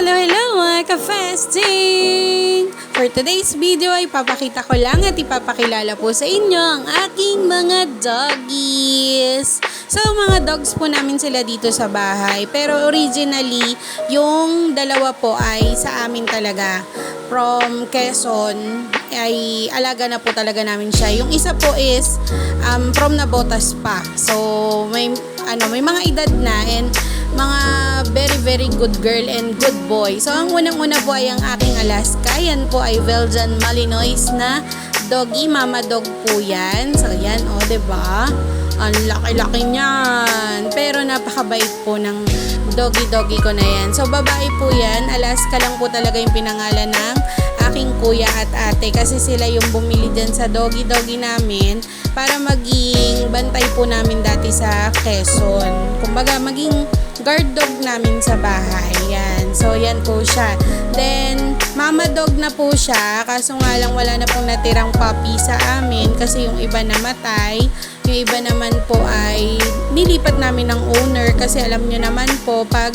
Hello mga ka-festing! For today's video ay papakita ko lang at ipapakilala po sa inyo ang aking mga doggies. So mga dogs po namin sila dito sa bahay. Pero originally, yung dalawa po ay sa amin talaga. From Quezon, ay alaga na po talaga namin siya. Yung isa po is from Navotas pa. So may mga edad na and mga very good girl and good boy. So ang unang-una po ay ang aking Alaska. Yan po ay Belgian Malinois na doggy, mama dog po yan. So yan, diba? Ang laki-laki niyan. Pero napakabait po ng doggy ko na yan. So babae po yan. Alaska lang po talaga yung pinangalan ng aking kuya at ate. Kasi sila yung bumili dyan sa doggy namin para maging bantay po namin dati sa Quezon. Kumbaga maging guard dog namin sa bahay. Yan. So yan po siya. Then mama dog na po siya. Kaso nga lang wala na pong natirang puppy sa amin kasi yung iba namatay. Yung iba naman po ay nilipat namin ng owner kasi alam nyo naman po pag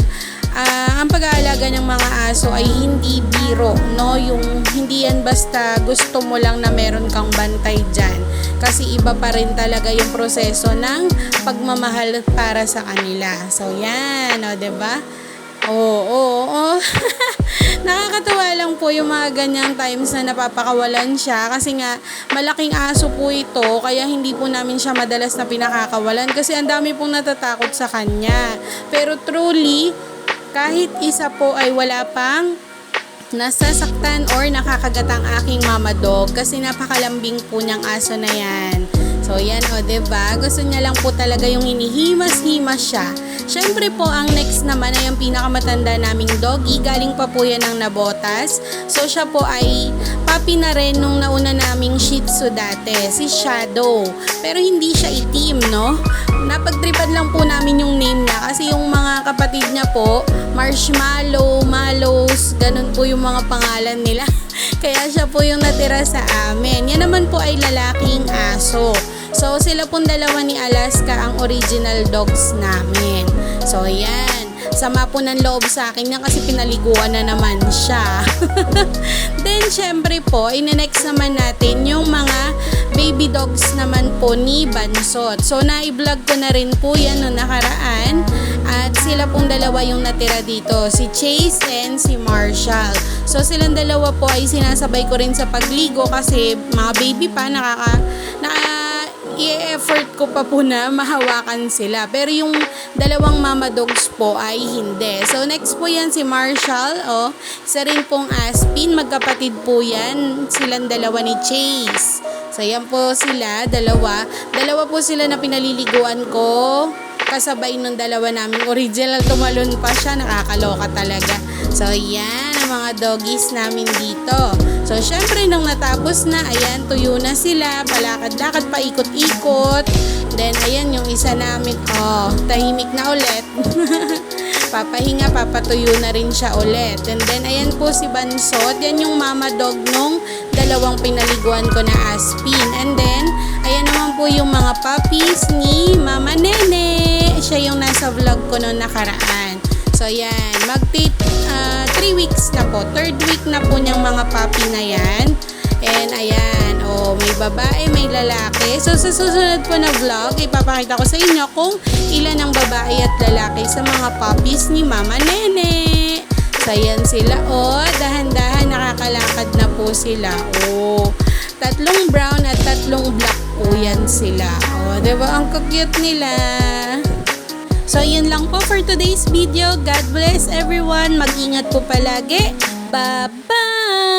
ang pag-aalaga ng mga aso ay hindi biro, no? Yung hindi yan basta gusto mo lang na meron kang bantay dyan. Kasi iba pa rin talaga yung proseso ng pagmamahal para sa kanila. So yan, diba? Oo. Nakakatuwa lang po yung mga ganyang times na napapakawalan siya kasi nga malaking aso po ito kaya hindi po namin siya madalas na pinakakawalan kasi ang dami pong natatakot sa kanya. Pero truly, kahit isa po ay wala pang nasasaktan or nakakagat ang aking mama dog kasi napakalambing po niyang aso na yan. So yan diba? Gusto niya lang po talaga yung hinihimas-himas siya. Syempre po ang next naman ay ang pinakamatanda naming doggy. Galing pa po yan ng Navotas. So siya po ay puppy na rin nung nauna naming Shih Tzu dati, si Shadow. Pero hindi siya itim, no? Napagtripan lang po namin yung name niya kasi yung mga kapatid niya po, Marshmallow, Malos, ganun po yung mga pangalan nila. Kaya siya po yung natira sa amin. Yan naman po ay lalaking aso. So sila pong dalawa ni Alaska ang original dogs namin. So yan, sama po ng loob sa akin yan kasi pinaliguan na naman siya. Then syempre po, ine-next naman natin yung mga baby dogs naman po ni Bansot. So na-vlog ko na rin po yan noong nakaraan. At sila pong dalawa yung natira dito, si Chase and si Marshall. So silang dalawa po ay sinasabay ko rin sa pagligo kasi mga baby pa i-effort ko pa po na mahawakan sila. Pero yung dalawang mama dogs po ay hindi. So next po yan si Marshall. Isa rin pong Aspin. Magkapatid po yan. Silang dalawa ni Chase. So yan po sila, dalawa. Dalawa po sila na pinaliliguan ko. Kasabay nung dalawa namin original. Tumalon pa siya. Nakakaloka talaga. So yan ang mga doggies namin dito. So syempre nung natapos na, ayan, tuyo na sila. Palakad-lakad, paikot-ikot. Then ayan yung isa namin. Tahimik na ulit. Papahinga, papatuyo na rin siya ulit. And then ayan po si Bansot. Yan yung mama dog nung dalawang pinaliguan ko na Aspin. And then ayan naman po yung mga puppies ni Mama Nene. Siya yung nasa vlog ko noong nakaraan. So yan, mag-3 weeks na po. 3rd week na po niyang mga puppy na yan. And ayan, may babae, may lalaki. So sa susunod po na vlog, ipapakita ko sa inyo kung ilan ang babae at lalaki sa mga puppies ni Mama Nene. So ayan sila, dahan-dahan nakakalakad na po sila. 3 brown at 3 black po yan sila. Diba? Ang cute nila. So, yun lang po for today's video. God bless everyone. Mag-ingat po palagi. Bye-bye!